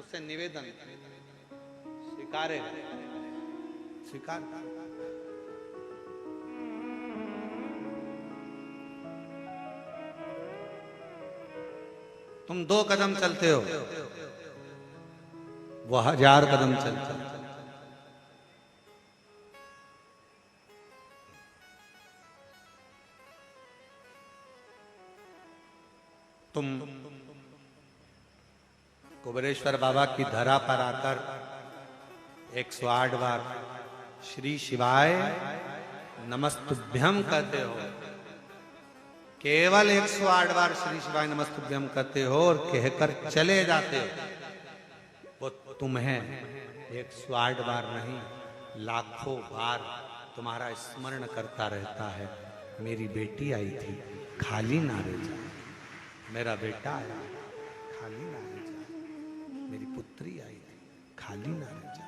उससे निवेदन स्वीकारे, स्वीकार। तुम 2 कदम चलते हो, वो 1000 कदम चलता है। तुम कुबेरेश्वर बाबा की धरा पर आकर 108 बार श्री शिवाय नमस्तुभ्यम कहते हो, केवल 108 बार श्री शिवाय नमस्तुभ्यम कहते हो और कहकर चले जाते हो। वो तुम्हें 108 बार नहीं, लाखों बार तुम्हारा स्मरण करता रहता है। मेरी बेटी आई थी, खाली ना रह जा। मेरा बेटा आया, खाली ना रह जा। मेरी पुत्री आई थी, खाली ना रह जा।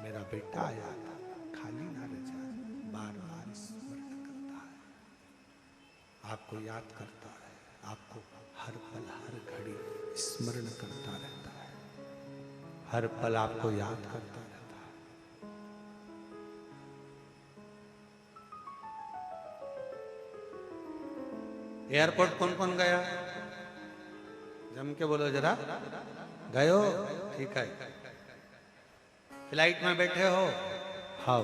मेरा बेटा आया था, खाली ना रह जा। बार बार स्मरण करता है, आपको याद करता है, आपको हर पल हर घड़ी स्मरण करता रहता है, हर पल आपको याद करता रहता है। एयरपोर्ट कौन कौन गया? जम के बोलो जरा। गए हो? ठीक है। फ्लाइट में बैठे हो? हाँ।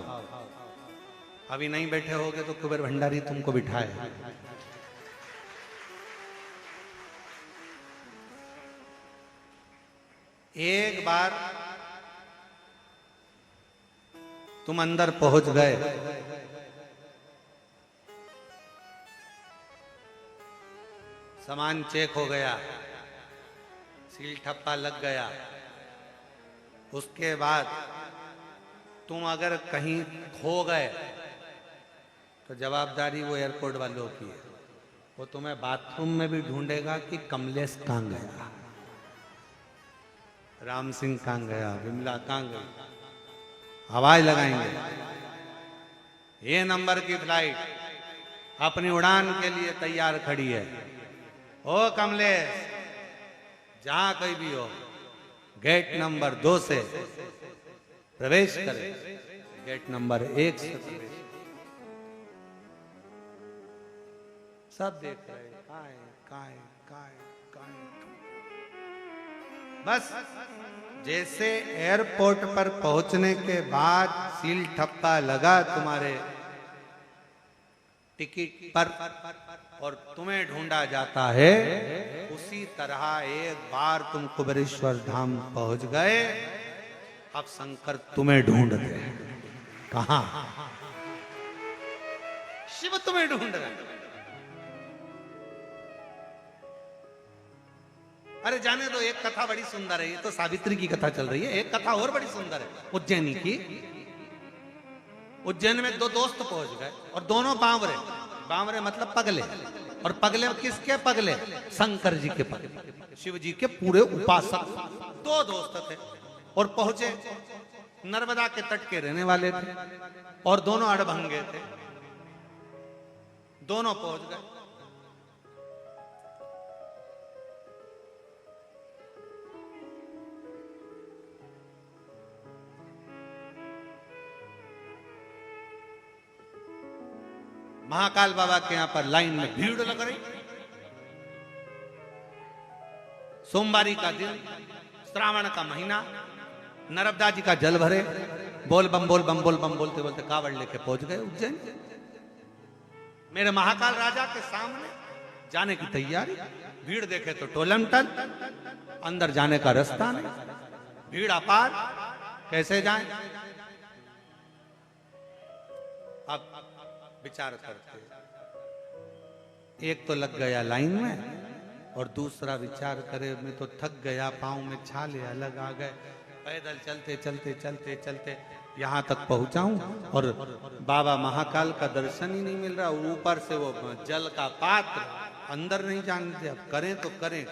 अभी नहीं बैठे होगे तो कुबेर भंडारी तुमको बिठाए। एक बार तुम अंदर पहुंच गए, सामान चेक हो गया, सील ठप्पा लग गया, उसके बाद तुम अगर कहीं खो गए तो जवाबदारी वो एयरपोर्ट वालों की है। वो तुम्हें बाथरूम में भी ढूंढेगा कि कमलेश कहाँ गया, राम सिंह कहाँ गया, विमला कहाँ गई, आवाज लगाएंगे। ये नंबर की फ्लाइट अपनी उड़ान के लिए तैयार खड़ी है। ओ कमलेश, जहां कोई भी हो, गेट नंबर 2 से प्रवेश करे, गेट नंबर 1 से प्रवेश। सब देख रहे, काय काय काय काय। बस जैसे एयरपोर्ट पर पहुंचने के बाद सील ठप्पा लगा तुम्हारे टिकट पर और तुम्हें ढूंढा जाता है, उसी तरह एक बार तुम कुबेरेश्वर धाम पहुंच गए। अब शंकर तुम्हें ढूंढ रहे हैं। कहां? शिव तुम्हें ढूंढ रहे हैं। अरे जाने दो, एक कथा बड़ी सुंदर है। ये तो सावित्री की कथा चल रही है, एक कथा और बड़ी सुंदर है उज्जैनी की। उज्जैन में 2 दोस्त पहुंच गए और दोनों बावरे, बावरे मतलब पगले। और पगले किसके पगले? शंकर जी के पगले, शिव जी के पूरे उपासक। 2 दोस्त थे और पहुंचे, नर्मदा के तट के रहने वाले थे और दोनों अड़भंगे थे। दोनों पहुंच गए। महाकाल बाबा के यहां पर लाइन में भीड़ लग रही। सोमवारी का दिन, श्रावण का महीना, नर्मदा जी का जल भरे, बोल बम बोल बम बोल बम बोलते बोलते कावड़ लेके पहुंच गए उज्जैन। मेरे महाकाल राजा के सामने जाने की तैयारी। भीड़ देखे तो टोलम टल, अंदर जाने का रास्ता नहीं, भीड़ अपार, कैसे जाएं? अब विचार करते, एक तो लग गया लाइन में और दूसरा विचार करे मैं तो थक गया, पांव में छाले अलग आ गए, पैदल चलते चलते चलते चलते यहाँ तक पहुंचाऊं और बाबा महाकाल का दर्शन ही नहीं मिल रहा, ऊपर से वो जल का पात्र अंदर नहीं जानते। अब करें तो करें।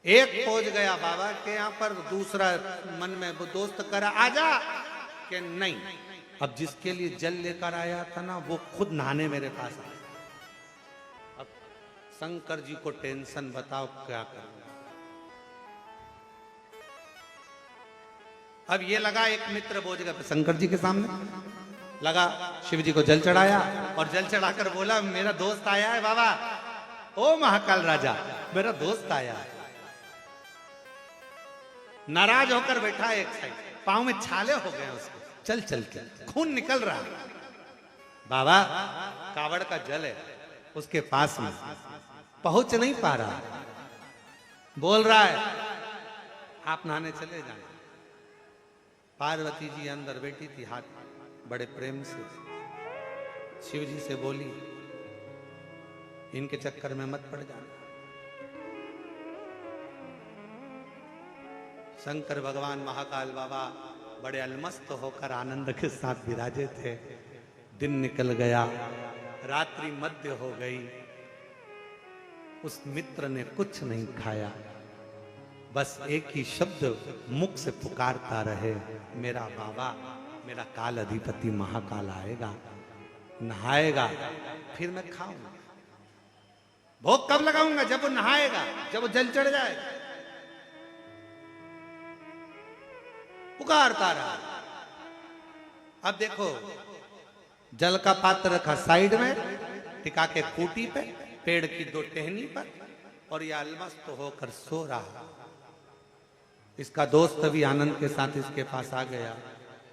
एक पहुंच गया बाबा के यहाँ पर, दूसरा मन में वो दोस्त करा आजा कि नहीं। अब जिसके लिए जल लेकर आया था ना, वो खुद नहाने मेरे पास आया। अब शंकर जी को टेंशन, बताओ क्या करना। अब ये लगा एक मित्र बोझ गया शंकर जी के सामने, लगा शिव जी को जल चढ़ाया और जल चढ़ाकर बोला मेरा दोस्त आया है बाबा, ओ महाकाल राजा मेरा दोस्त आया है। नाराज होकर बैठा है एक साइड, पांव में छाले हो गए उसके, चल चल के खून निकल रहा है। बाबा कावड़ का जल है उसके पास में, पहुंच नहीं पा रहा, बोल रहा है आप नहाने चले जाए। पार्वती जी अंदर बैठी थी, हाथ बड़े प्रेम से शिव जी से बोली इनके चक्कर में मत पड़ जाना। शंकर भगवान महाकाल बाबा बड़े अलमस्त होकर आनंद के साथ विराजे थे। दिन निकल गया, रात्रि मध्य हो गई, उस मित्र ने कुछ नहीं खाया, बस एक ही शब्द मुख से पुकारता रहे मेरा बाबा, मेरा काल अधिपति महाकाल आएगा, नहाएगा, फिर मैं खाऊंगा। भोग कब लगाऊंगा? जब वो नहाएगा, जब वो जल चढ़ जाएगा। पुकारता रहा। अब देखो जल का पात्र रखा साइड में, टिका के खूंटी पे, पेड़ की दो टहनी पर, और यह अलमस्त होकर सो रहा। इसका दोस्त भी आनंद के साथ इसके पास आ गया,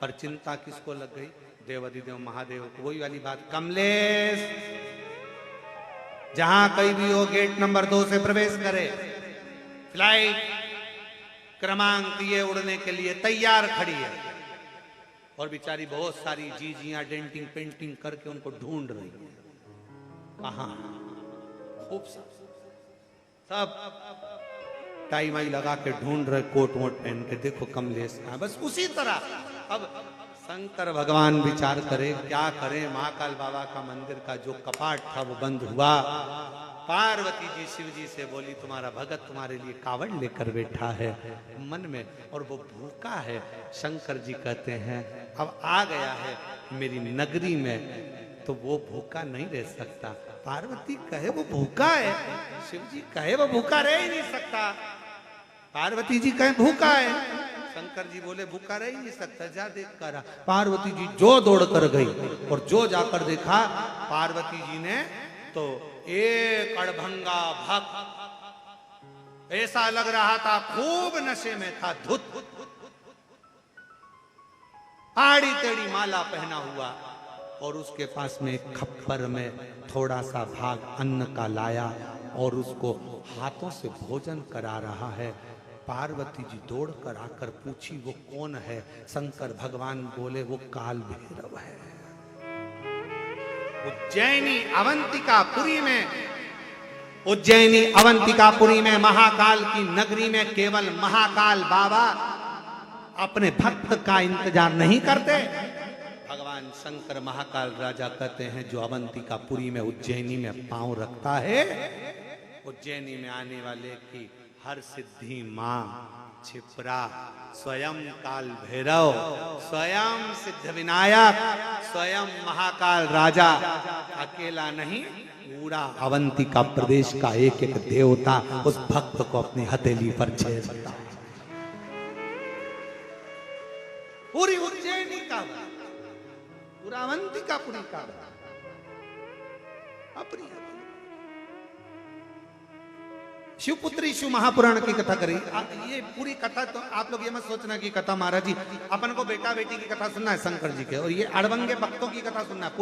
पर चिंता किसको लग गई? देवाधिदेव महादेव को। वही वाली बात, कमलेश जहां कहीं भी हो गेट नंबर 2 से प्रवेश करे, फ्लाइट क्रमांक ये उड़ने के लिए तैयार खड़ी है, और बेचारी बहुत सारी जीजियां डेंटिंग पेंटिंग करके उनको ढूंढ रही है। कहां? खूब सब टाई माई लगा के ढूंढ रहे, कोट वोट पहन के, देखो कमलेश कहां। बस उसी तरह अब शंकर भगवान विचार करे क्या करें। महाकाल बाबा का मंदिर का जो कपाट था वो बंद हुआ। पार्वती जी शिव जी से बोली तुम्हारा भगत तुम्हारे लिए कावड़ लेकर बैठा है मन में, और वो भूखा है। शंकर जी कहते हैं अब आ गया है मेरी नगरी में, तो वो भूखा नहीं रह सकता। पार्वती कहे वो भूखा है, शिव जी कहे वो भूखा रह ही नहीं सकता। पार्वती जी कहे भूखा है, शंकर जी बोले भूखा रह ही नहीं सकता, जा देख कर। पार्वती जी जो दौड़ कर गई और जो जाकर देखा, पार्वती जी ने तो एक अड़भंगा भक्त, ऐसा लग रहा था खूब नशे में था, धुत आड़ी टेढ़ी माला पहना हुआ, और उसके पास में एक खप्पर में थोड़ा सा भाग अन्न का लाया और उसको हाथों से भोजन करा रहा है। पार्वती जी दौड़ कर आकर पूछी वो कौन है? शंकर भगवान बोले वो काल भैरव है। उज्जैनी अवंतिकापुरी में, उज्जैनी अवंतिकापुरी में महाकाल की नगरी में केवल महाकाल बाबा अपने भक्त का इंतजार नहीं करते। भगवान शंकर महाकाल राजा कहते हैं जो अवंतिकापुरी में उज्जैनी में पांव रखता है, उज्जैनी में आने वाले की हर सिद्धि मां छिपरा, स्वयं काल भैरव, स्वयं सिद्ध विनायक, स्वयं महाकाल राजा, अकेला नहीं पूरा अवंतिका प्रदेश का एक एक देवता उस भक्त को अपनी हथेली पर छेड़ता है। पूरी उज्जैनी का, पूरा अवंतिकापुरी का अपनी शिवपुत्री शिव महापुराण की कथा करी। ये पूरी कथा तो आप लोग ये मत सोचना कि कथा महाराज जी अपन को बेटा बेटी की कथा सुनना है शंकर जी के, और ये अड़बंगे भक्तों की कथा सुनना है।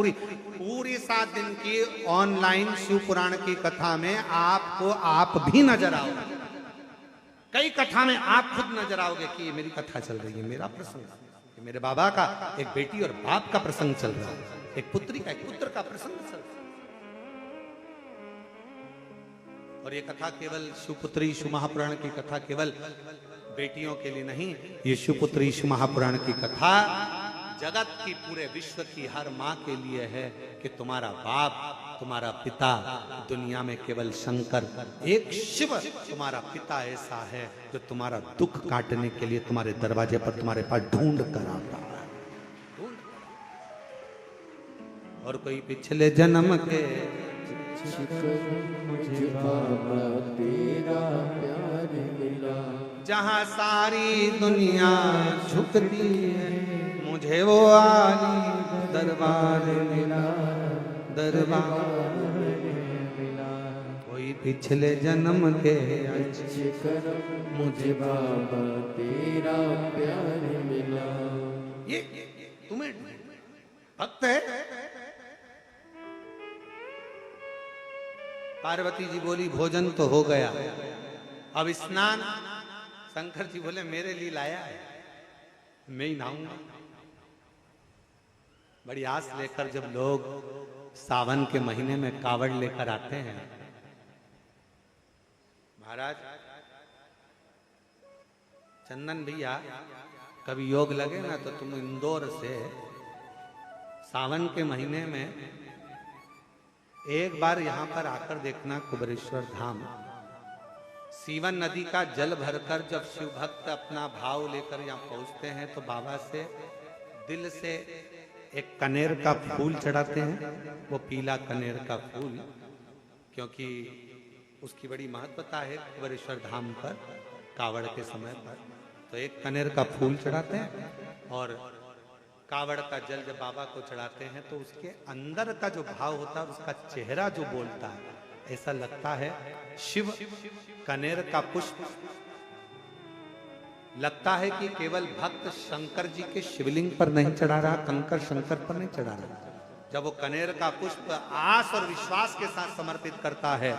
पूरी 7 दिन की ऑनलाइन शिव पुराण की कथा में आपको आप भी नजर आओगे। कई कथा में आप खुद नजर आओगे कि ये मेरी कथा चल रही है, मेरा प्रसंग, मेरे बाबा का एक बेटी और बाप का प्रसंग चल रहा है, एक पुत्री का एक पुत्र का प्रसंग चल रहा है। और ये कथा केवल शिवपुत्री शिव महापुराण की कथा केवल बेटियों के लिए नहीं, ये शिवपुत्री शिव महापुराण की कथा जगत की, पूरे विश्व की हर माँ के लिए है कि तुम्हारा बाप, तुम्हारा पिता, दुनिया में केवल शंकर, एक शिव तुम्हारा पिता ऐसा है जो तुम्हारा दुख काटने के लिए तुम्हारे दरवाजे पर तुम्हारे पास ढूंढ कर आता है। और कोई पिछले जन्म के मुझे बाबा तेरा प्यार मिला। जहाँ सारी दुनिया झुकती है मुझे वो आली दरबार मिला, दरबार मिला। कोई पिछले जन्म के अच्छे कर्म मुझे बाबा तेरा प्यार मिला। ये तुम्हें भक्त है। पार्वती जी बोली भोजन तो हो गया, अब स्नान। शंकर जी बोले मेरे लिए लाया है, मैं ही नहाऊंगा। बड़ी आस लेकर जब लोग सावन के महीने में कावड़ लेकर आते हैं, महाराज चंदन भैया कभी योग लगे ना तो तुम इंदौर से सावन के महीने में एक बार यहां पर आकर देखना। कुबेरेश्वर धाम, सीवन नदी का जल भरकर जब शिव भक्त अपना भाव लेकर यहाँ पहुंचते हैं तो बाबा से दिल से एक कनेर का फूल चढ़ाते हैं। वो पीला कनेर का फूल, क्योंकि उसकी बड़ी महत्वता है कुबेरेश्वर धाम पर कावड़ के समय पर। तो एक कनेर का फूल चढ़ाते हैं और कावड़ का जल जब बाबा को चढ़ाते हैं तो उसके अंदर का जो भाव होता है, उसका चेहरा जो बोलता है, ऐसा लगता है शिव कनेर का पुष्प लगता है कि केवल भक्त शंकर जी के शिवलिंग पर नहीं चढ़ा रहा, कंकर शंकर पर नहीं चढ़ा रहा। जब वो कनेर का पुष्प आस और विश्वास के साथ समर्पित करता है,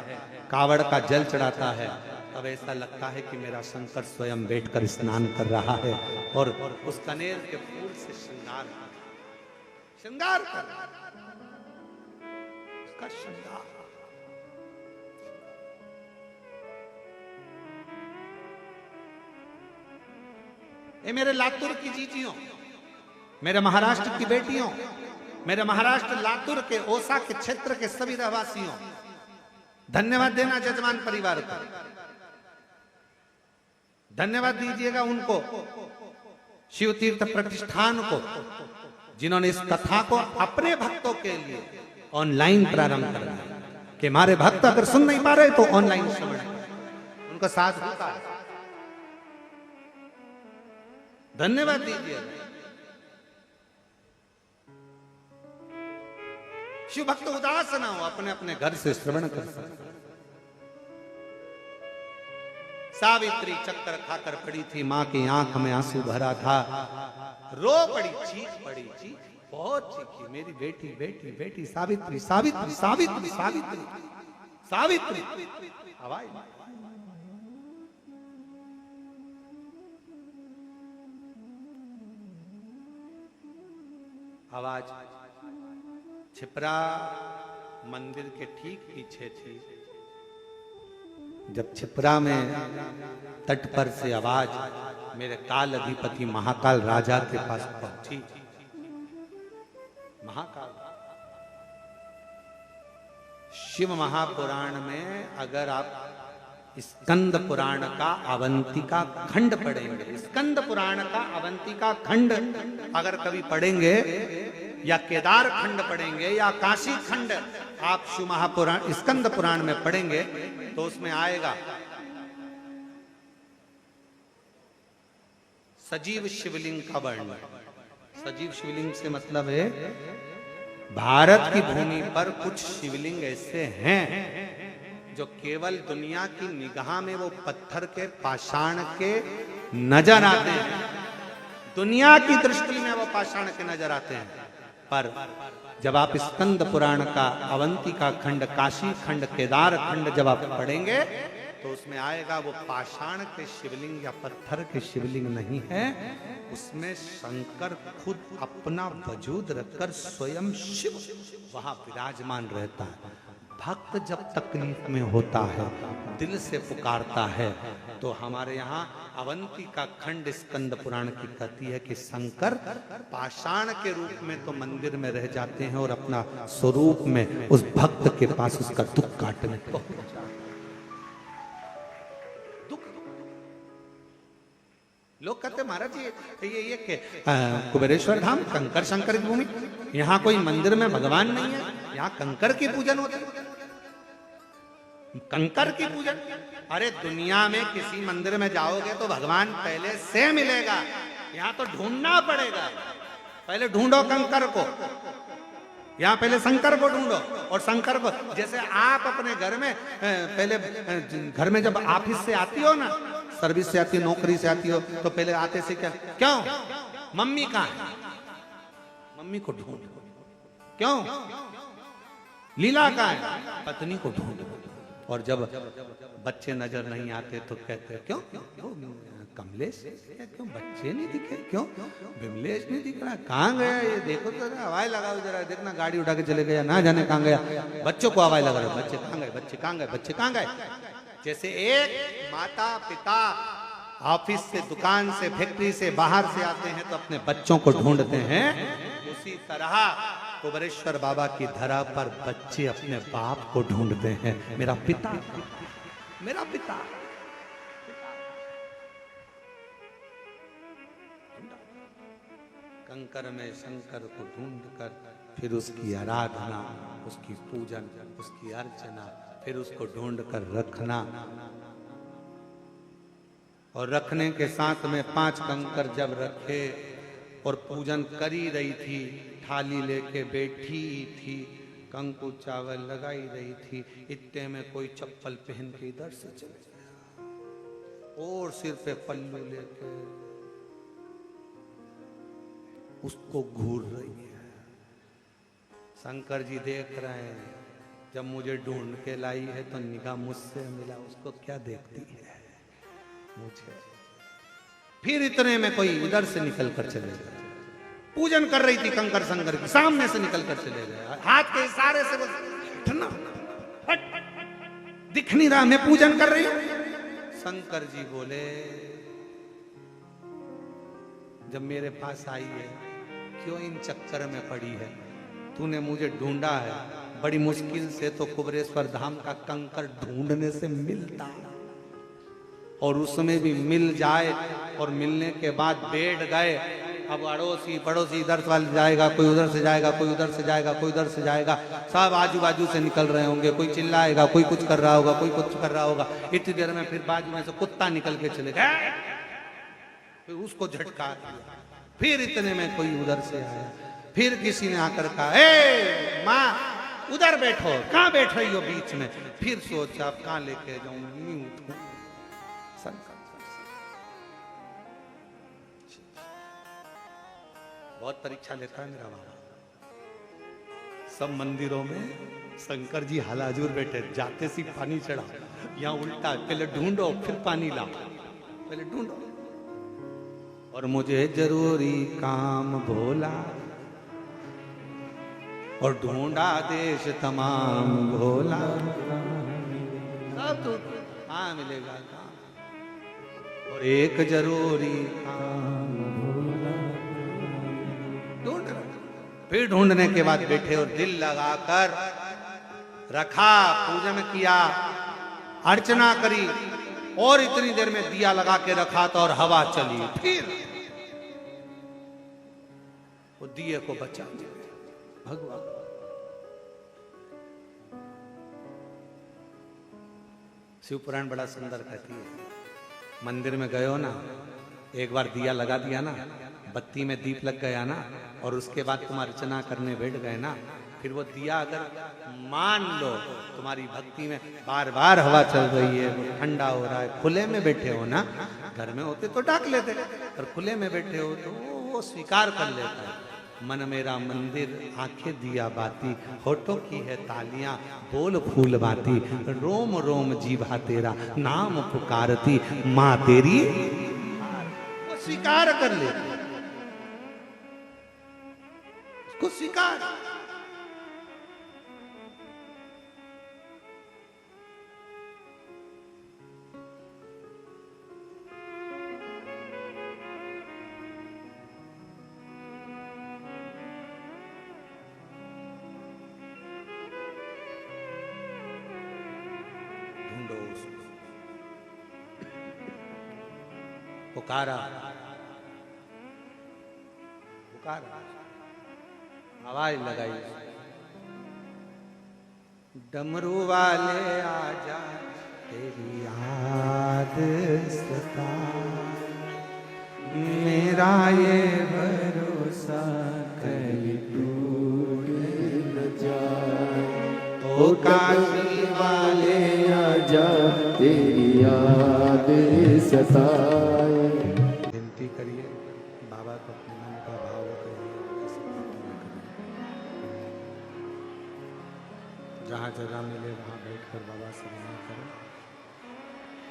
कावड़ का जल चढ़ाता है, तब ऐसा लगता है कि मेरा शंकर स्वयं बैठकर स्नान कर रहा है और उस कनेर के फूल से श्रृंगार कर उसका श्रृंगार। ये मेरे लातूर की जीजियों, मेरे महाराष्ट्र की बेटियों, मेरे महाराष्ट्र लातूर के ओसा के क्षेत्र के सभी रहवासियों, धन्यवाद देना जजमान परिवार को, धन्यवाद दीजिएगा उनको, शिव तीर्थ प्रतिष्ठान को, जिन्होंने इस कथा को अपने भक्तों के लिए ऑनलाइन प्रारंभ कर दिया कि हमारे भक्त अगर सुन नहीं पा रहे तो ऑनलाइन श्रवण, उनका साथ होता है। धन्यवाद दीजिएगा। शिव भक्त उदास ना हो, अपने अपने घर से श्रवण कर सकते। सावित्री चक्कर खाकर पड़ी थी, मां की आंख में आंसू भरा था, रो पड़ी, चीख पड़ी, चीख बहुत चीखी, मेरी बेटी बेटी बेटी सावित्री सावित्री सावित्री सावित्री सावित्री। आवाज आवाज छिपरा मंदिर के ठीक पीछे थी। जब छिपरा में तट पर से आवाज मेरे काल अधिपति महाकाल राजा के पास पहुंची। महाकाल शिव महापुराण में अगर आप स्कंद पुराण का अवंतिका खंड पढ़ेंगे, स्कंद पुराण का अवंतिका खंड अगर कभी पढ़ेंगे या केदार खंड पढ़ेंगे या काशी खंड आप शिव महापुराण स्कंद पुराण में पढ़ेंगे तो उसमें आएगा सजीव शिवलिंग का वर्णन। सजीव शिवलिंग से मतलब है भारत की भूमि पर कुछ शिवलिंग ऐसे हैं जो केवल दुनिया की निगाह में वो पत्थर के पाषाण के नजर आते हैं, दुनिया की दृष्टि में वो पाषाण के नजर आते हैं, पर जब आप स्कंद पुराण का अवंतिका खंड, काशी खंड, केदार खंड जब आप पढ़ेंगे तो उसमें आएगा वो पाषाण के शिवलिंग या पत्थर के शिवलिंग नहीं है, उसमें शंकर खुद अपना वजूद रखकर स्वयं शिव वहां विराजमान रहता है। भक्त जब तकलीफ में होता है, दिल से पुकारता है, तो हमारे यहाँ अवंतिका खंड स्कंद पुराण की कहती है कि शंकर पाषाण के रूप में तो मंदिर में रह जाते हैं और अपना स्वरूप में उस भक्त के पास उसका दुख काटने को लोग कहते महाराज ये कुबेरेश्वर धाम कंकर शंकर की भूमि, यहाँ कोई मंदिर में भगवान नहीं है, यहाँ कंकर की पूजन होती है। कंकर की पूजा। अरे दुनिया में किसी मंदिर में जाओगे तो भगवान पहले से मिलेगा, यहां तो ढूंढना पड़ेगा। पहले ढूंढो कंकर को, यहां पहले शंकर को ढूंढो। और शंकर को जैसे आप अपने घर में पहले घर में जब ऑफिस से आती हो ना, सर्विस से आती हो, नौकरी से आती हो, तो पहले आते से क्या, क्यों मम्मी कहां है, मम्मी को ढूंढ, क्यों लीला कहां है, पत्नी को ढूंढ। और जब बच्चे नजर नहीं आते तो कहते हैं क्यों कमलेश, क्यों बच्चे नहीं दिखे, क्यों विमलेश नहीं दिख रहा, कहाँ गया ये, देखो तो हवाई लगाओ जरा, देखना गाड़ी उठा के चले गया, ना जाने कहाँ गया, बच्चों को हवाई लगा रहे, बच्चे कहाँ गए, बच्चे कहाँ गए, बच्चे कहाँ गए। जैसे एक माता पिता ऑफिस से, दुकान से, फैक्ट्री से बाहर से आते हैं तो अपने बच्चों को ढूंढते हैं, उसी तरह कुबेरेश्वर बाबा की धरा पर बच्चे अपने बाप को ढूंढते हैं, मेरा पिता, मेरा पिता। कंकर में शंकर को ढूंढकर फिर उसकी आराधना, उसकी पूजन, उसकी अर्चना, फिर उसको ढूंढकर रखना। और रखने के साथ में 5 कंकर जब रखे और पूजन करी रही थी, थाली लेके बैठी थी, कंकु चावल लगाई रही थी, इतने में कोई चप्पल पहन के इधर से चले गया और सिर पे पल्लू लेके उसको घूर रही है। शंकर जी देख रहे हैं, जब मुझे ढूंढ के लाई है तो निगाह मुझसे मिला, उसको क्या देखती है मुझे। फिर इतने में कोई इधर से निकल कर चले गए, पूजन कर रही थी कंकर शंकर की, सामने से निकल कर चले गए, हाथ के इशारे से हटना, हट, दिख नहीं रहा, मैं पूजन कर रही हूं। शंकर जी बोले जब मेरे पास आई है क्यों इन चक्कर में पड़ी है, तूने मुझे ढूंढा है, बड़ी मुश्किल से तो कुबेरेश्वर धाम का कंकर ढूंढने से मिलता, और उसमें भी मिल जाए और मिलने के बाद बैठ गए, अब अड़ोसी पड़ोसी इधर वाले जाएगा, कोई उधर से जाएगा, कोई उधर से जाएगा, कोई उधर से जाएगा, सब आजू बाजू से निकल रहे होंगे, कोई चिल्लाएगा, कोई कुछ कर रहा होगा, कोई कुछ कर रहा होगा। इतनी देर में फिर बाजू में से कुत्ता निकल के चले गए, फिर उसको झटका दिया, फिर इतने में कोई उधर से आया, फिर किसी ने आकर कहा ए माँ उधर बैठो, कहाँ बैठ रही हो बीच में, फिर सोचा अब कहाँ लेके जाऊं, यूं उठूं। बहुत परीक्षा लेता है मेरा बाबा। सब मंदिरों में शंकर जी हालाजूर बैठे, जाते सी पानी चढ़ा, यहाँ उल्टा, पहले ढूंढो फिर पानी लाओ, पहले ढूंढो। और मुझे जरूरी काम भोला, और ढूंढा देश तमाम भोला, सब तो हाँ मिलेगा काम, और एक जरूरी काम भोला। ढूंढ, फिर ढूंढने के बाद बैठे और दिल लगाकर रखा, पूजन किया, अर्चना करी, और इतनी देर में दिया लगा के रखा था और हवा चली, फिर वो दिए को बचा दिया भगवान। शिव पुराण बड़ा सुंदर कहती है, मंदिर में गए हो ना, एक बार दिया लगा दिया ना, बत्ती में दीप लग गया ना, और उसके बाद तुम अर्चना करने बैठ गए ना, फिर वो दिया अगर मान लो तुम्हारी भक्ति में बार बार हवा चल रही है, वो ठंडा हो रहा है, खुले में बैठे हो ना, घर में होते तो ढक लेते, और खुले में बैठे हो तो वो स्वीकार कर लेता है। मन मेरा मंदिर, आंखें दिया बाती, होठों की है तालियां, बोल फूल बाती, रोम रोम जीवा तेरा नाम पुकारती, माँ तेरी वो स्वीकार कर लेते, उसको स्वीकार। पुकारा पुकारा, आवाज लगाई, डमरू वाले आजा तेरी याद सता, मेरा ये भरोसा कहीं टूट न जाए। ओ काशी वाले आजा तेरी याद सताए। विनती करिए बाबा को अपने मन का भाव करिए, जहाँ जगह मिले वहाँ बैठकर बाबा से विनय करो,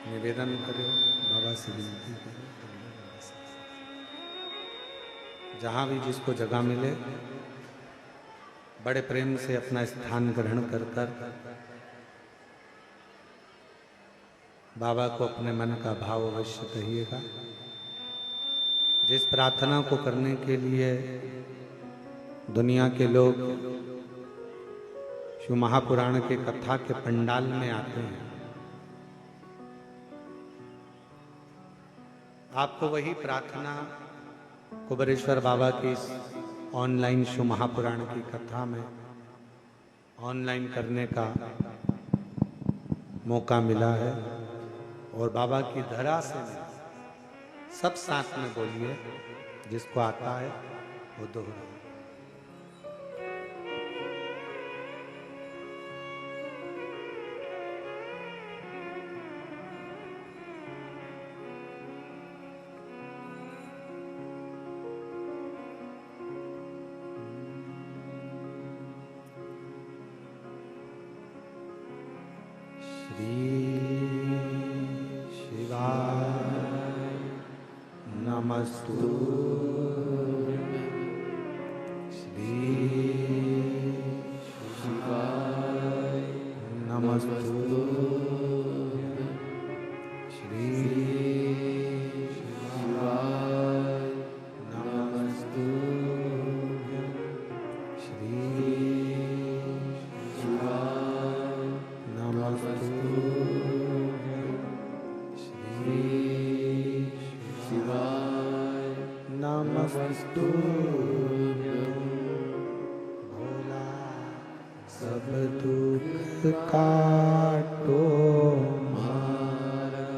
निवेदन करो, बाबा से विनती करो। जहाँ भी जिसको जगह मिले बड़े प्रेम से अपना स्थान ग्रहण कर कर बाबा को अपने मन का भाव अवश्य कहिएगा। जिस प्रार्थना को करने के लिए दुनिया के लोग शिव महापुराण के कथा के पंडाल में आते हैं, आपको वही प्रार्थना कुबेरेश्वर बाबा की इस ऑनलाइन शिव महापुराण की कथा में ऑनलाइन करने का मौका मिला है। और बाबा की धरा से सब साथ में बोलिए, जिसको आता है वो दोहराए। नमस्तु श्री शिवाय, नमस्तु श्री शिवाय, नमस्तु श्री शिवाय, नमस्तु श्री शिवाय, नमस्तु भोला सब दुख काटो मारा,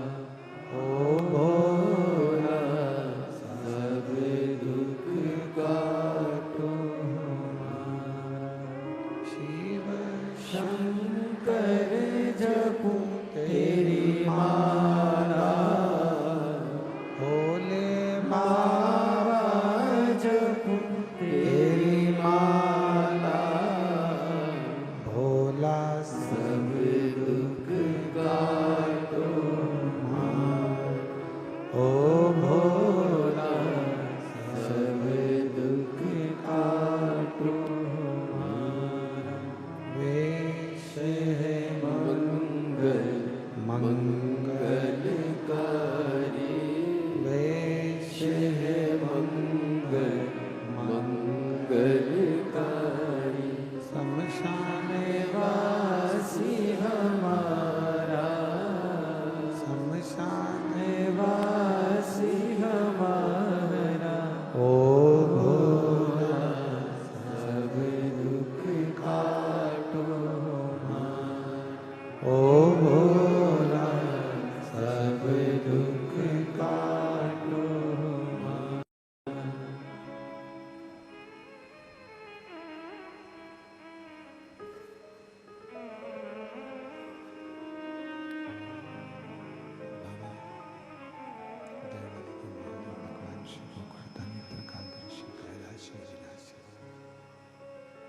ओ भोला सब दुख काटो मारा। शिव शंकर जपू तेरी माला, भोले बाबा जपू तेरी माला, भोला सब दुख काटो मार, ओ भोला सब दुख काटो मार। वेश है मंगल मंगलकारी, वेश है मंगल मंगलकारी, शमशान वासी हमारा, शमशान वासी हमारा, ओ भोला सब दुख काटो मार, ओ भोला सब दुख काटो मार।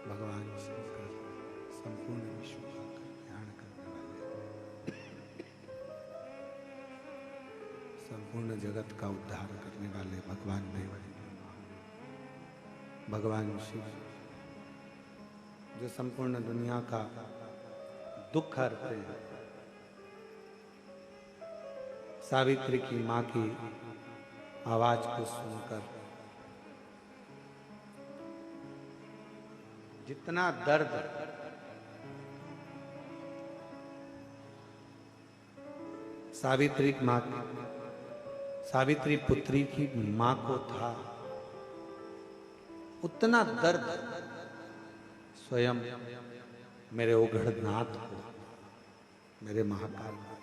भगवान शंकर संपूर्ण विश्व का कल्याण करने वाले, संपूर्ण जगत का उद्धार करने वाले भगवान में भगवान शिव, जो संपूर्ण दुनिया का दुख हरते हैं। सावित्री की मां की आवाज को सुनकर जितना दर्द सावित्री पुत्री की मां को था, उतना दर्द स्वयं मेरे ओघड़नाथ हो, मेरे महाकाल राजा।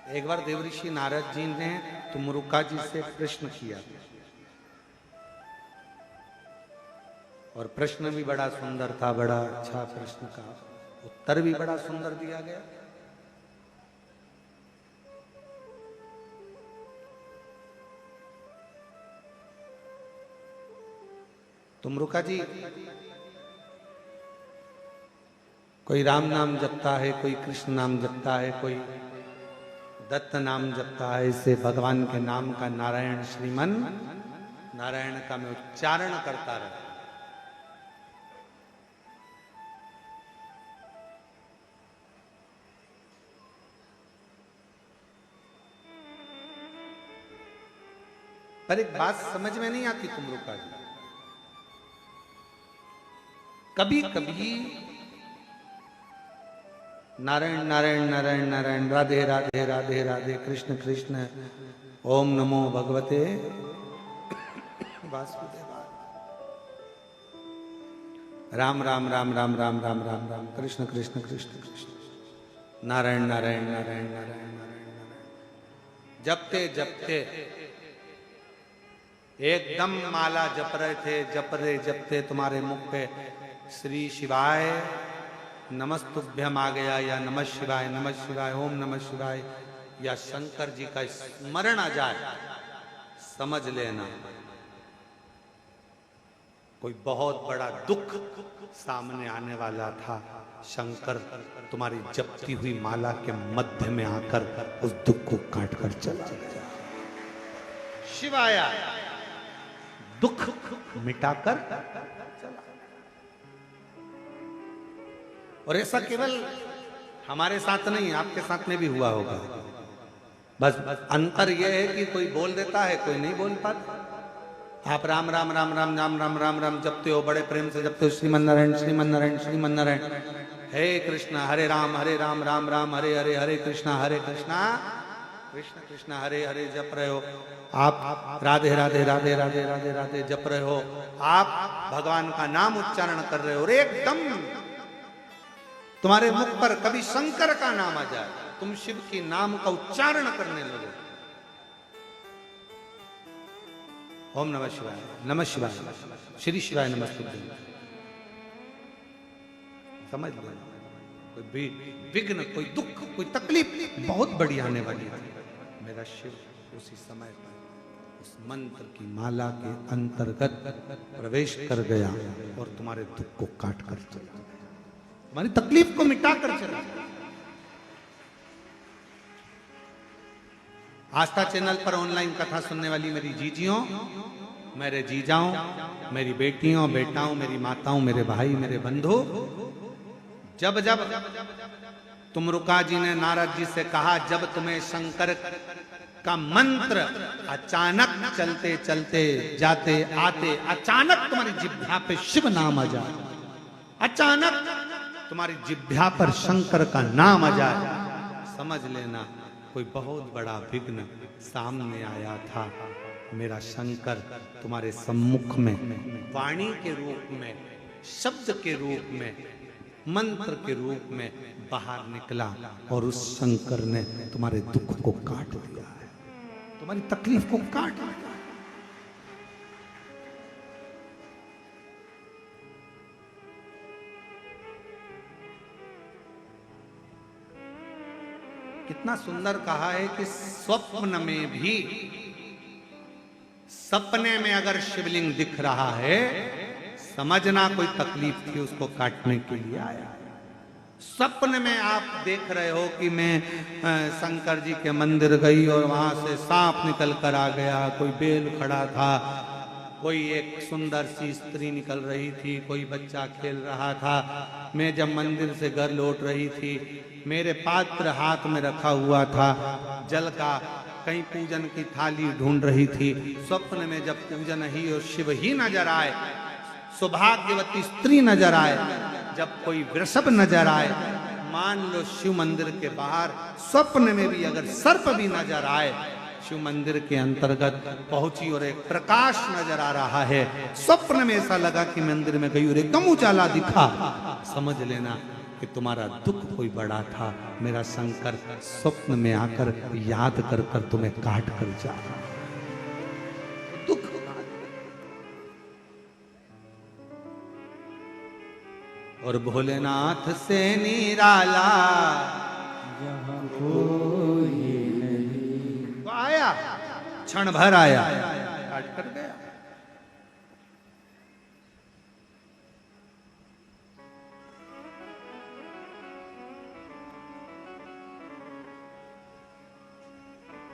एक बार देवऋषि नारद जी ने तुमरुका जी से प्रश्न किया और प्रश्न भी बड़ा सुंदर था, बड़ा अच्छा प्रश्न का उत्तर भी बड़ा सुंदर दिया गया। तुमरुका जी कोई राम नाम जपता है, कोई कृष्ण नाम जपता है, कोई दत्त नाम जपता है, इसे भगवान के नाम का नारायण श्रीमन नारायण का मैं उच्चारण करता रहा। पर एक बात समझ में नहीं आती तुमरुका जी, कभी कभी नारायण नारायण नारायण नारायण, राधे राधे राधे राधे, कृष्ण कृष्ण, ओम नमो भगवते वासुदेवाय, राम राम राम राम राम राम राम राम, कृष्ण कृष्ण कृष्ण कृष्ण, नारायण नारायण नारायण नारायण नारायण, जपते जपते एकदम माला जप रहे थे, जपते तुम्हारे मुख पे श्री शिवाय नमस्तुभ्यम आ गया, या नमः शिवाय, ओम नमः शिवाय, या शंकर जी का स्मरण आ जाए, समझ लेना कोई बहुत बड़ा दुख सामने आने वाला था। शंकर तुम्हारी जपती हुई माला के मध्य में आकर उस दुख को काट कर चला गया। शिवाया दुख मिटाकर चला। और ऐसा केवल हमारे साथ नहीं, आपके साथ में भी हुआ होगा। बस अंतर यह है कि कोई बोल देता है, कोई नहीं बोल पाता। आप राम राम राम राम राम राम राम राम जपते हो, बड़े प्रेम से जपते हो, श्रीमन नारायण श्रीमन नारायण श्रीमन नारायण, हे कृष्णा हरे राम राम राम हरे हरे, हरे कृष्णा कृष्ण कृष्ण हरे हरे जप रहे हो। आप राधे राधे राधे राधे राधे राधे जप रहे हो, आप भगवान का नाम उच्चारण कर रहे हो, और एकदम तुम्हारे मुख पर कभी शंकर का नाम आ जाए, तुम शिव के नाम का उच्चारण करने लगो, ओम नमः शिवाय, श्री शिवाय नमस्तुभ्यं, समझ लो कोई विघ्न, कोई दुख, कोई तकलीफ बहुत बड़ी आने वाली है, मेरा शिव उसी समय पर उस मंत्र की माला के अंतर्गत प्रवेश कर गया और तुम्हारे दुख को काट कर चला गया, तुम्हारी तकलीफ को मिटा कर चला गया। आस्था चैनल पर ऑनलाइन कथा सुनने वाली मेरी जीजियों, मेरे जीजाओं, मेरी बेटियों, बेटाओं, मेरी माताओं, मेरे भाई, मेरे बंधु, जब जब तुमरुका जी ने नारद जी से कहा, जब तुम्हें शंकर का मंत्र अचानक चलते चलते जाते आते अचानक तुम्हारी जिह्वा पे शिव नाम आ जाए, अचानक तुम्हारी जिह्वा पर शंकर का नाम आ जाए, समझ लेना कोई बहुत बड़ा विघ्न सामने आया था। मेरा शंकर तुम्हारे सम्मुख में वाणी के रूप में, शब्द के रूप में, मंत्र के रूप में बाहर निकला और उस शंकर ने तुम्हारे दुख को काट दिया है, तुम्हारी तकलीफ को काट दिया। कितना सुंदर कहा है कि स्वप्न में भी, सपने में अगर शिवलिंग दिख रहा है, समझना कोई तकलीफ थी उसको काटने के लिए आया। सपने में आप देख रहे हो कि मैं शंकर जी के मंदिर गई और वहां से सांप निकल कर आ गया, कोई बेल खड़ा था, कोई एक सुंदर सी स्त्री निकल रही थी, कोई बच्चा खेल रहा था, मैं जब मंदिर से घर लौट रही थी, मेरे पात्र हाथ में रखा हुआ था जल का, कहीं पूजन की थाली ढूंढ रही थी। स्वप्न में जब पूजन ही और शिव ही नजर आए, सौभाग्यवती स्त्री नजर आए, जब कोई वृषभ नजर आए, मान लो शिव मंदिर के बाहर स्वप्न में भी अगर सर्प भी नजर आए, शिव मंदिर के अंतर्गत पहुंची और एक प्रकाश नजर आ रहा है, स्वप्न में ऐसा लगा कि मंदिर में गई और एकदम उजाला दिखा, समझ लेना कि तुम्हारा दुख कोई बड़ा था। मेरा शंकर स्वप्न में आकर याद कर कर तुम्हें काट कर जा रहा है। दुख और भोलेनाथ से निराला यहाँ कोई नहीं। तो आया, क्षण भर आया, काट कर गया।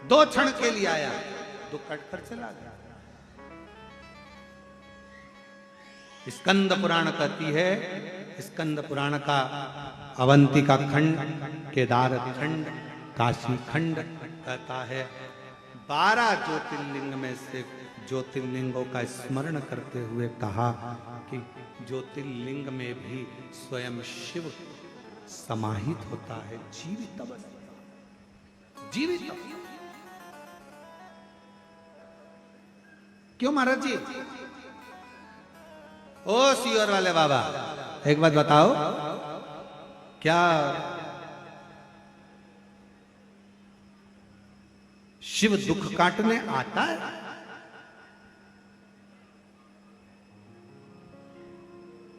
दो क्षण के लिए आया, दो कट कर चला गया। स्कंद पुराण कहती है, स्कंद पुराण का अवंतिका खंड, केदार खंड, काशी खंड कहता है 12 ज्योतिर्लिंग में से ज्योतिर्लिंगों का स्मरण करते हुए कहा कि ज्योतिर्लिंग में भी स्वयं शिव समाहित होता है, जीवित अवस्था, जीवित। क्यों महाराज जी? ओ सीवर वाले बाबा, एक बात बताओ, क्या शिव दुख काटने आता है?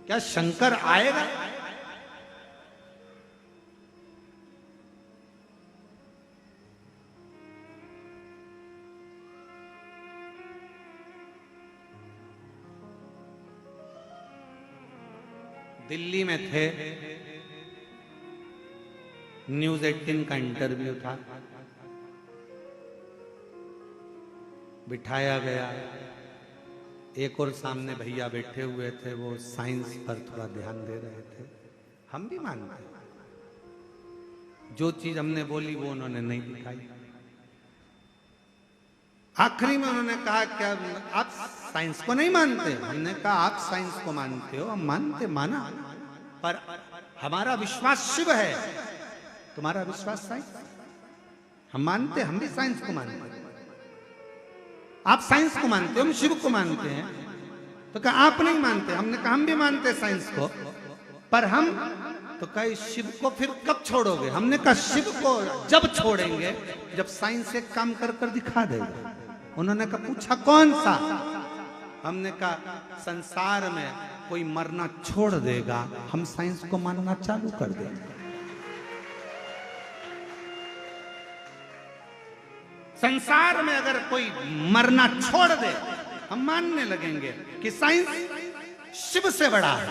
क्या शंकर आएगा? दिल्ली में थे, न्यूज 18 का इंटरव्यू था, बिठाया गया, एक और सामने भैया बैठे हुए थे, वो साइंस पर थोड़ा ध्यान दे रहे थे। हम भी मानते हैं, जो चीज हमने बोली वो उन्होंने नहीं दिखाई। आखिरी में उन्होंने कहा क्या आप साइंस को नहीं मानते? हमने कहा आप साइंस को मानते हो, हम मानते, माना, पर हमारा विश्वास शिव है, तुम्हारा विश्वास साइंस। हम मानते, हम भी साइंस को मानते हैं। आप साइंस को मानते हो, हम शिव को मानते हैं। तो कहा आप नहीं मानते? हमने कहा हम भी मानते हैं साइंस को, पर हम तो कहे शिव को फिर कब छोड़ोगे? हमने कहा शिव को जब छोड़ेंगे जब साइंस एक काम कर कर दिखा देगा। उन्होंने कहा पूछा कौन सा? हमने कहा संसार में कोई मरना छोड़ देगा, हम साइंस को मानना चालू कर देंगे। संसार में अगर कोई मरना छोड़ दे, हम मानने लगेंगे कि साइंस शिव से बड़ा है।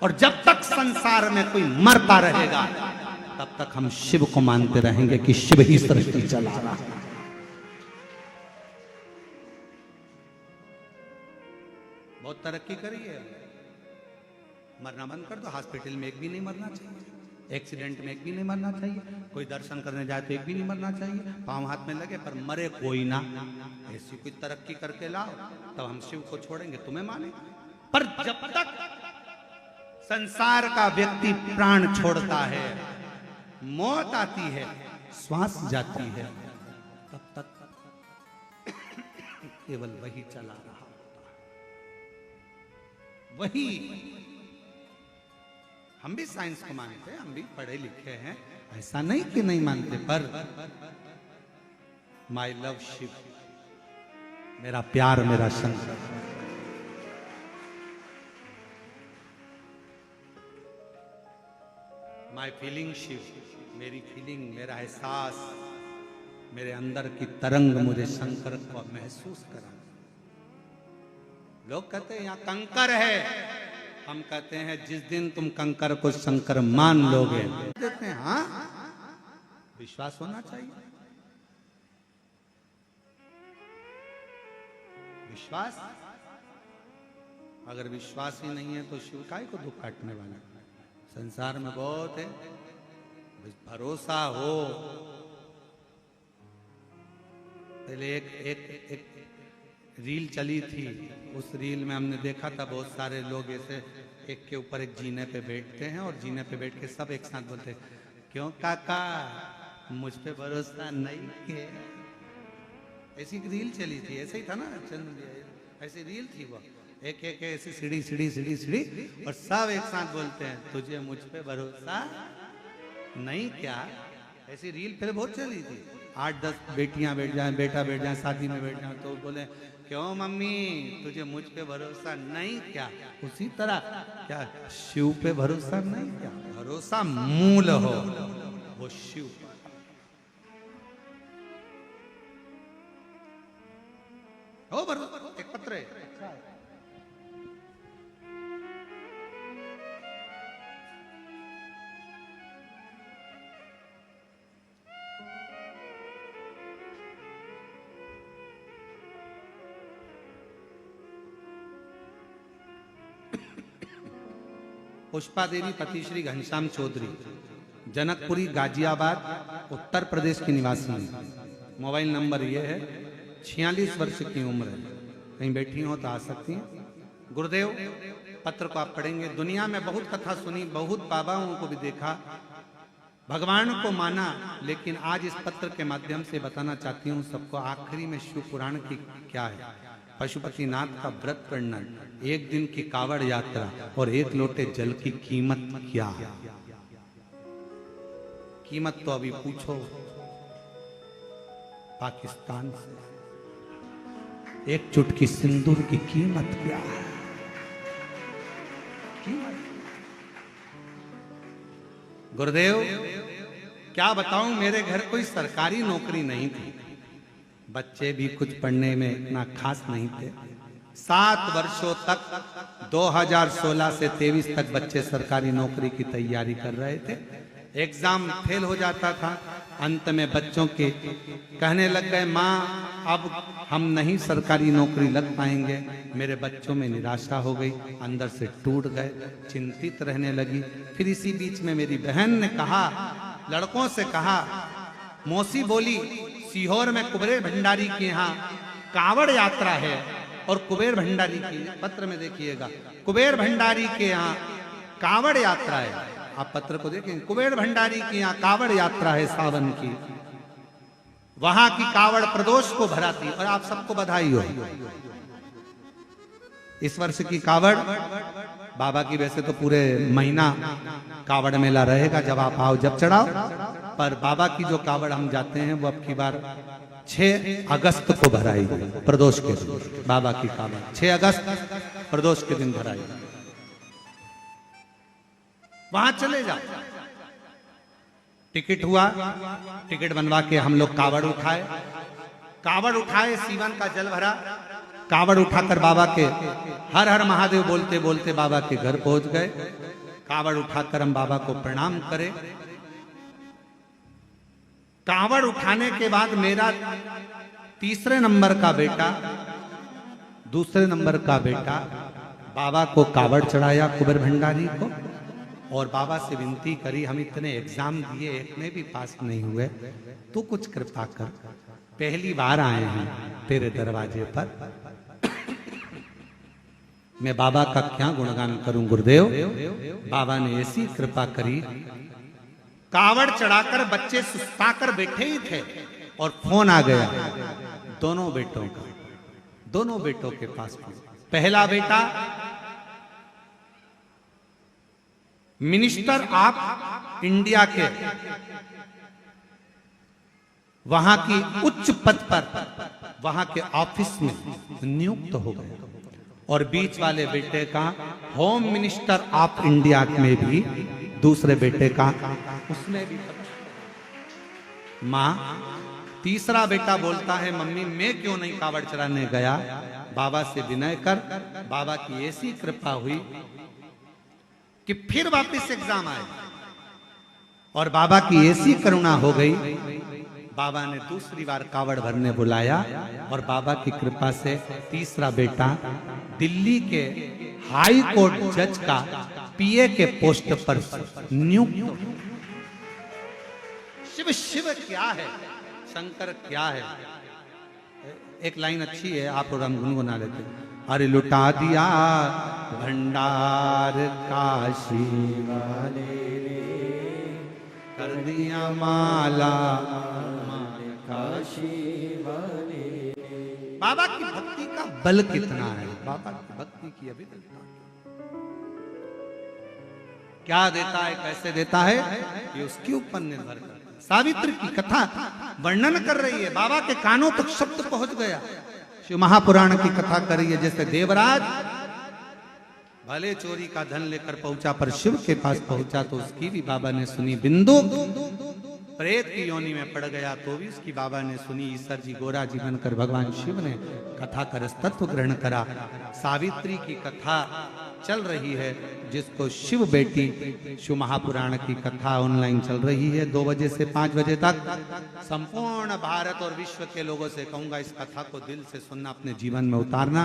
और जब तक संसार में कोई मरता रहेगा, तब तक हम शिव को मानते रहेंगे कि शिव ही सृष्टि चला रहा है। बहुत तरक्की करी है, मरना बंद कर दो। हॉस्पिटल में एक भी नहीं मरना चाहिए, एक्सीडेंट में एक भी नहीं मरना चाहिए, कोई दर्शन करने जाए तो एक भी नहीं मरना चाहिए, पांव हाथ में लगे पर मरे कोई ना। ऐसी कोई तरक्की करके लाओ, तब हम शिव को छोड़ेंगे, तुम्हें माने। पर जब तक संसार का व्यक्ति प्राण छोड़ता है, मौत आती है, श्वास जाती है, तब तक केवल वही चला रहा होता है, वही। हम भी साइंस को मानते हैं, हम भी पढ़े लिखे हैं, ऐसा नहीं कि नहीं मानते, पर माई लव शिव, मेरा प्यार, मेरा शंकर, माई फीलिंग शिव, मेरी फीलिंग, मेरा एहसास, मेरे अंदर की तरंग मुझे शंकर को महसूस करा। लोग कहते हैं यहाँ कंकर है, हम कहते हैं जिस दिन तुम कंकर को शंकर मान लोगे, देते हैं। हाँ, विश्वास होना चाहिए, विश्वास। अगर विश्वास ही नहीं है तो शिव काय को दुख काटने वाला? संसार में बहुत है, भरोसा हो। पहले रील चली थी, उस रील में हमने देखा था बहुत सारे लोग ऐसे एक के ऊपर एक जीने पे बैठते हैं और जीने पे बैठ के सब एक साथ बोलते हैं, क्यों काका मुझ पे भरोसा नहीं है। ऐसी रील चली थी, ऐसे ही था ना ऐसी रील थी वो, एक एक ऐसी सीढ़ी सीढ़ी सीढ़ी सीढ़ी और सब एक साथ बोलते हैं तुझे मुझ पे भरोसा नहीं क्या। ऐसी रील फिर बहुत चली थी। 8-10 बेटियां बैठ जाए, बेटा बैठ जाए, शादी में बैठ जाए तो बोले क्यों मम्मी तुझे मुझ पे भरोसा नहीं क्या। उसी तरह क्या शिव पे भरोसा नहीं क्या। भरोसा मूल हो वो शिव। हो भरोसा एक पत्र है। पुष्पा देवी पति श्री घनश्याम चौधरी, जनकपुरी गाजियाबाद उत्तर प्रदेश की निवासी है। मोबाइल नंबर ये है, 46 वर्ष की उम्र है। कहीं बैठी हो तो आ सकती हैं। गुरुदेव पत्र को आप पढ़ेंगे। दुनिया में बहुत कथा सुनी, बहुत बाबाओं को भी देखा, भगवान को माना, लेकिन आज इस पत्र के माध्यम से बताना चाहती हूँ सबको आखिरी में शिव पुराण की क्या है। पशुपतिनाथ का व्रत वर्णन, एक दिन की कावड़ यात्रा और एक लोटे जल की कीमत क्या है। कीमत तो अभी पूछो पाकिस्तान से। एक चुटकी सिंदूर की कीमत क्या है। गुरुदेव क्या बताऊं, मेरे घर कोई सरकारी नौकरी नहीं थी, बच्चे भी कुछ पढ़ने में इतना खास नहीं थे। 7 वर्षों तक 2016 से 23 तक बच्चे सरकारी नौकरी की तैयारी कर रहे थे। एग्जाम फेल हो जाता था, अंत में बच्चों के कहने लग गए माँ अब हम नहीं सरकारी नौकरी लग पाएंगे। मेरे बच्चों में निराशा हो गई, अंदर से टूट गए, चिंतित रहने लगी। फिर इसी बीच में मेरी बहन ने कहा, लड़कों से कहा, मौसी बोली सीहोर में कुबेर भंडारी के यहाँ कावड़ यात्रा है और कुबेर भंडारी की पत्र में देखिएगा, कुबेर भंडारी के यहाँ कावड़ यात्रा है। आप पत्र को देखें, कुबेर भंडारी की यहाँ कावड़ यात्रा है सावन की, वहां की कावड़ प्रदोष को भराती। और आप सबको बधाई हो, इस वर्ष की कावड़ बाबा की वैसे तो पूरे महीना कावड़ मेला रहेगा, जब आप आओ जब चढ़ाओ, पर बाबा की जो कावड़ हम जाते हैं वो अब की बार 6 अगस्त को भराई गई, प्रदोष के दिन। बाबा की कावड़ 6 अगस्त प्रदोष के दिन भराई। वहां चले जाओ, टिकट हुआ, टिकट बनवा के हम लोग कावड़ उठाए, सीवन का जल भरा, कावड़ उठाकर बाबा के हर हर महादेव बोलते बोलते बाबा के घर पहुंच गए। कावड़ उठाकर हम बाबा को प्रणाम करें। कावड़ उठाने के बाद मेरा तीसरे नंबर का बेटा, दूसरे नंबर का बेटा बाबा को कावड़ चढ़ाया कुबेर भंडारी को, और बाबा से विनती करी, हम इतने एग्जाम दिए एक में भी पास नहीं हुए, तू कुछ कृपा कर, पहली बार आए हैं तेरे दरवाजे पर, मैं बाबा का क्या गुणगान करूं गुरुदेव। बाबा ने ऐसी कृपा करी, कावड़ चढ़ाकर बच्चे सुस्ताकर बैठे ही थे और फोन आ गया दोनों बेटों का, दोनों बेटों के पास। पहला बेटा मिनिस्टर ऑफ इंडिया के वहां की उच्च पद पर, वहां के ऑफिस में नियुक्त हो गए, और बीच वाले बेटे का होम मिनिस्टर ऑफ इंडिया में भी, दूसरे बेटे का उसमें भी। मां, तीसरा बेटा बोलता है मम्मी मैं क्यों नहीं कावड़ चढ़ाने गया। बाबा से विनय कर, बाबा की ऐसी कृपा हुई कि फिर वापस एग्जाम आए, और बाबा की ऐसी करुणा हो गई, बाबा ने दूसरी बार कावड़ भरने बुलाया, और बाबा की कृपा से तीसरा बेटा दिल्ली के हाई कोर्ट जज का पीए के पोस्ट पर नियुक्त। शिव शिव क्या है, शंकर क्या है। एक लाइन अच्छी है, आप और हम गुनगुना लेते हैं। अरे लुटा दिया भंडार काशी वाले ने, कर दिया माला काशी वाले बाबा की भक्ति का बल कितना है, बाबा की भक्ति की अभिनता क्या देता है, कैसे देता है, ये उसके ऊपर निर्भर करता है। सावित्री की कथा वर्णन कर रही है, बाबा के कानों तक शब्द पहुंच गया। शिव महापुराण की कथा कर रही है, जैसे देवराज भले चोरी का धन लेकर पहुंचा, पर शिव के पास पहुंचा तो उसकी भी बाबा ने सुनी। बिंदु प्रेत की योनि में पड़ गया तो भी उसकी बाबा ने सुनी। ईश्वर जी गोरा जी बनकर भगवान शिव ने कथा कर तत्व ग्रहण करा। सावित्री की कथा चल रही है, जिसको शिव बेटी शिव महापुराण की कथा ऑनलाइन चल रही है 2 बजे से 5 बजे तक। संपूर्ण भारत और विश्व के लोगों से कहूंगा इस कथा को दिल से सुनना, अपने जीवन में उतारना।